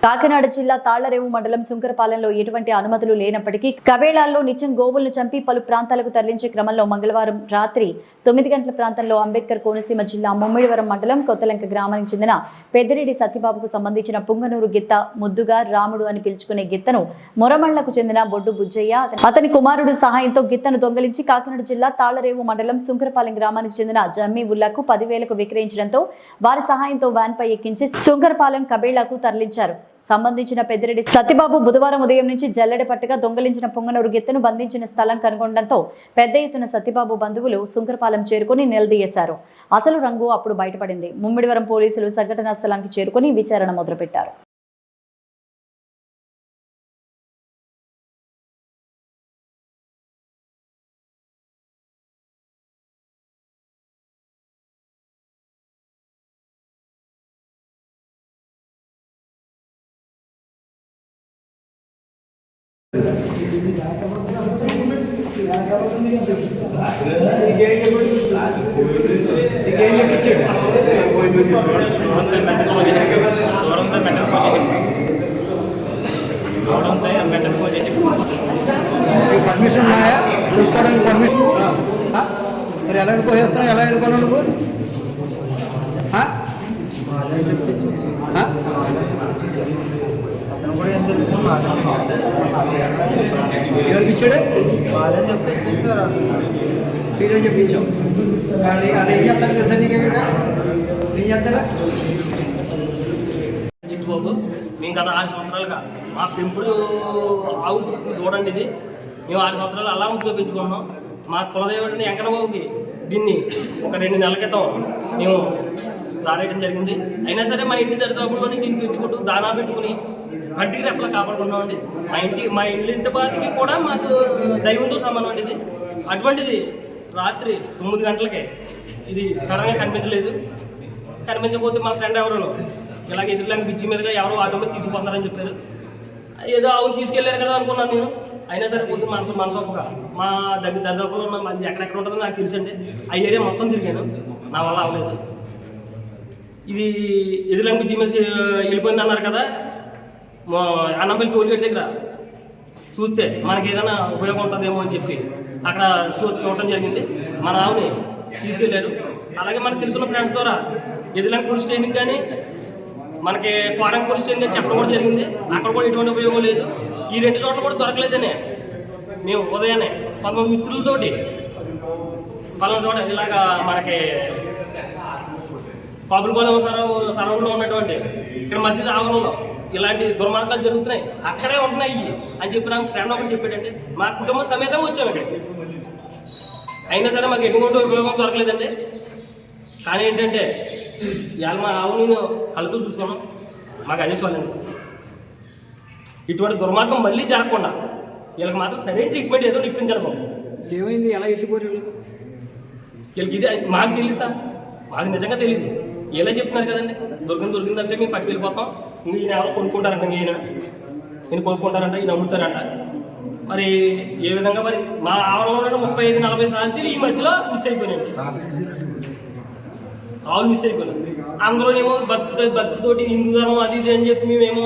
కాకినాడ జిల్లా తాళ్లరేవు మండలం సుంకరపాలెంలో ఎటువంటి అనుమతులు లేనప్పటికీ కబేళాల్లో నిత్యం గోవులను చంపి పలు ప్రాంతాలకు తరలించే క్రమంలో మంగళవారం రాత్రి 9 గంటల ప్రాంతంలో అంబేద్కర్ కోనసీమ జిల్లా ముమ్మిడివరం మండలం కొత్తలంక గ్రామానికి చెందిన పెద్దిరెడ్డి సత్యబాబుకు సంబంధించిన పుంగనూరు గిత్త ముద్దుగా రాముడు అని పిలుచుకునే గిత్తను మొరమళ్లకు చెందిన బొడ్డు బుజ్జయ్య అతని కుమారుడు సహాయంతో గిత్తను దొంగలించి కాకినాడ జిల్లా తాళ్లరేవు మండలం సుంకరపాలెం గ్రామానికి చెందిన జమ్మీ ఉల్లాకు 10,000కు విక్రయించడంతో వారి సహాయంతో వ్యాన్ పై ఎక్కించి సుంకరపాలెం కబేళాకు తరలించారు. సంబంధించిన పెద్దిరెడ్డి సత్యబాబు బుధవారం ఉదయం నుంచి జల్లెడపట్టుగా దొంగలించిన పొంగనూరు గిత్తను బంధించిన స్థలం కనుగొనడంతో పెద్ద ఎత్తున సత్యబాబు బంధువులు సుంకరపాలెం చేరుకుని నిలదీశారు. అసలు రంగు అప్పుడు బయటపడింది. ముమ్మిడివరం పోలీసులు సంఘటనా స్థలానికి చేరుకుని విచారణ మొదలుపెట్టారు. परमिशन लाया उसका परमिशन మరి ఎలా పోయేస్తున్నావు ఎలా అనుకున్నావు నువ్వు అతను కూడా ఏం తెలుసు ఎవరికి ఇచ్చాడు బాధని చెప్పించాను సార్ మీరే చెప్పించాం కానీ అది ఏం చేస్తారు తెలుసా నీకు ఏం చేస్తారా చిట్టుబాబు మేము గత 6 సంవత్సరాలుగా మా పెంపుడు ఆవు చూడండి ఇది మేము 6 సంవత్సరాలు అలా ముట్టుగా పెంచుకున్నాం. మా కులదేవుడిని వెంకటబాబుకి దీన్ని ఒక 2 నెలల క్రితం మేము దారేయడం జరిగింది. అయినా సరే మా ఇంటి దరిదాపుల్లోని దీన్ని పెంచుకుంటూ దానా పెట్టుకుని కంటికి రెప్పలా కాపాడుకున్నామండి. మా ఇంటి బాధికి కూడా మాకు దైవంతో సమానం అండి ఇది. అటువంటిది రాత్రి 9 గంటలకే ఇది సడన్గా కనిపించలేదు. కనిపించకపోతే మా ఫ్రెండ్ ఎవరు ఇలాగ ఎదురులాంటి బ్రిడ్జి మీదుగా ఎవరో ఆటో మీద తీసుకుపోతారని చెప్పారు. ఏదో ఆవును తీసుకెళ్ళారు కదా అనుకున్నాను నేను. అయినా సరే పొద్దున్న మనసొప్పగా మా దరిదాపులో ఉన్న మంది ఎక్కడెక్కడ ఉంటుందో నాకు తెలుసండి. ఆ ఏరియా మొత్తం తిరిగాను, నా వల్ల అవ్వలేదు. ఇది ఎదురులాంటి బ్రిడ్జి మీద వెళ్ళిపోయింది అన్నారు కదా, అన్నంపల్లి టోల్గేట్ దగ్గర చూస్తే మనకి ఏదైనా ఉపయోగం ఉంటుందేమో అని చెప్పి అక్కడ చూడటం జరిగింది. మన ఆవుని తీసుకెళ్ళారు. అలాగే మనకు తెలుసున్న ఫ్రెండ్స్ ద్వారా ఎదురులాంటి పోలీస్ స్టేషన్కి కానీ మనకి కోరం పోలీస్ స్టేషన్ చెప్పడం కూడా జరిగింది. అక్కడ కూడా ఎటువంటి ఉపయోగం లేదు. ఈ 2 చోట్ల కూడా దొరకలేదనే మేము ఉదయాన్నే 11 మిత్రులతోటి పలానా చోట ఇలాగా మనకి పాపులపాలెం సరౌండ్లో ఉన్నటువంటి ఇక్కడ మసీదు ఆవరణలో ఇలాంటి దుర్మార్గాలు జరుగుతున్నాయి, అక్కడే ఉంటున్నాయి అని చెప్పి నాకు ఫ్రెండ్ ఒకటి చెప్పాడండి. మా కుటుంబ సమేతంగా వచ్చాము ఇక్కడ. అయినా సరే మాకు ఎటువంటి ఉపయోగం దొరకలేదండి. కానీ ఏంటంటే ఇవాళ మా ఆవుని కళ్ళతో చూసుకున్నాం, మాకు అదే చాలండి. ఇటువంటి దుర్మార్గం మళ్ళీ జరగకుండా వీళ్ళకి మాత్రం సరైన ట్రీట్మెంట్ ఏదో ఇప్పించాలి బాబు. ఏమైంది ఎలా ఎత్తుకోరు వీళ్ళకి ఇది మాకు తెలియదు సార్, మాకు నిజంగా తెలియదు. ఇలా చెప్తున్నారు కదండి, దొరికిందంటే మేము పట్టుకెళ్ళిపోతాం, ఈయన ఎవరో కొనుక్కుంటారంట, ఈయన కొనుక్కుంటారంట, ఈయన అమ్ముతారంట. మరి ఏ విధంగా మరి మా ఆవరణలో 35-40 సార్లు ఈ మధ్యలో మిస్ అయిపోయినాయండి. ఆవులు మిస్ అయిపోయినాం. అందరూనేమో భక్తితోటి హిందూ ధర్మం అది ఇది అని చెప్పి మేమేమో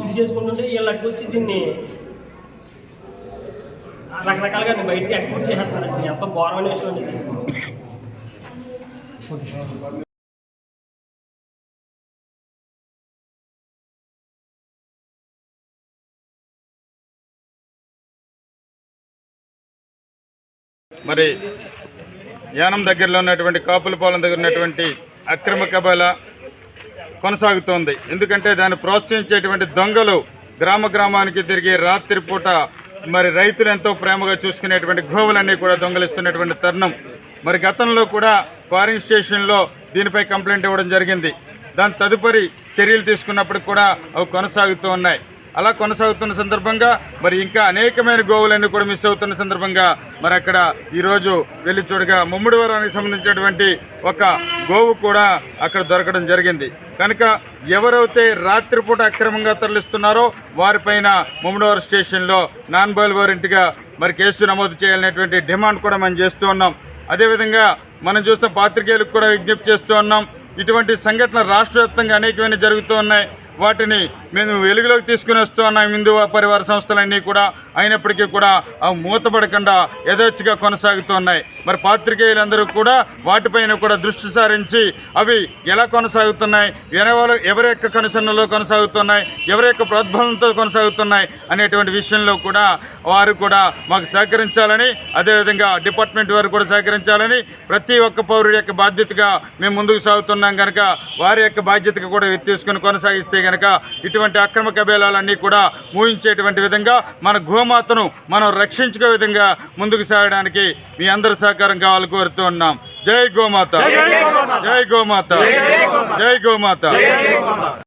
ఇది చేసుకుంటుంటే వీళ్ళు అడ్డు వచ్చి దీన్ని రకరకాలుగా బయటికి ఎక్స్పోర్ట్ చేసేస్తారండి. ఎంతో ఘోరమైన విషయం ఇది. మరి యానం దగ్గరలో ఉన్నటువంటి కాపులపాలెం దగ్గర ఉన్నటువంటి అక్రమ కబేళా కొనసాగుతోంది. ఎందుకంటే దాన్ని ప్రోత్సహించేటువంటి దొంగలు గ్రామానికి తిరిగి రాత్రిపూట మరి రైతులు ఎంతో ప్రేమగా చూసుకునేటువంటి గోవులన్నీ కూడా దొంగలిస్తున్నటువంటి తరుణం. మరి గతంలో కూడా క్వారింగ్ స్టేషన్లో దీనిపై కంప్లైంట్ ఇవ్వడం జరిగింది. దాని తదుపరి చర్యలు తీసుకున్నప్పటికి కూడా అవి కొనసాగుతూ ఉన్నాయి. అలా కొనసాగుతున్న సందర్భంగా మరి ఇంకా అనేకమైన గోవులన్నీ కూడా మిస్ అవుతున్న సందర్భంగా మరి అక్కడ ఈరోజు వెళ్ళి చూడగా ముమ్మిడివరానికి సంబంధించినటువంటి ఒక గోవు కూడా అక్కడ దొరకడం జరిగింది. కనుక ఎవరైతే రాత్రిపూట అక్రమంగా తరలిస్తున్నారో వారిపైన ముమ్మిడివరం స్టేషన్లో నాన్ బెయిల్ వారెంట్గా మరి కేసు నమోదు చేయాలనేటువంటి డిమాండ్ కూడా మనం చేస్తూ ఉన్నాం. అదేవిధంగా మనం చూస్తున్న పాత్రికేయులకు కూడా విజ్ఞప్తి చేస్తూ ఉన్నాం. ఇటువంటి సంఘటన రాష్ట్ర వ్యాప్తంగా అనేకమైన జరుగుతూ ఉన్నాయి. వాటిని మేము వెలుగులోకి తీసుకుని వస్తున్నాం హిందూ పరివార సంస్థలన్నీ కూడా. అయినప్పటికీ కూడా అవి మూతపడకుండా యథేచ్ఛగా కొనసాగుతున్నాయి. మరి పాత్రికేయులందరూ కూడా వాటిపైన కూడా దృష్టి సారించి అవి ఎలా కొనసాగుతున్నాయి, ఎవరి యొక్క కనుసన్నలో కొనసాగుతున్నాయి, ఎవరి యొక్క ప్రోద్బలంతో కొనసాగుతున్నాయి అనేటువంటి విషయంలో కూడా వారు కూడా మాకు సహకరించాలని, అదేవిధంగా డిపార్ట్మెంట్ వారు కూడా సహకరించాలని, ప్రతి ఒక్క పౌరుడి యొక్క బాధ్యతగా మేము ముందుకు సాగుతున్నాం కనుక వారి యొక్క బాధ్యతగా కూడా తీసుకుని కొనసాగిస్తే కనుక ఇటువంటి అక్రమ కబేలాలన్నీ కూడా మూయించేటువంటి విధంగా మన గోమాతను మనం రక్షించుకునే విధంగా ముందుకు సాగడానికి మీ అందరి సహకారం కావాలి కోరుతూ ఉన్నాం. జై గోమాత, జై గోమాత, జై గోమాత.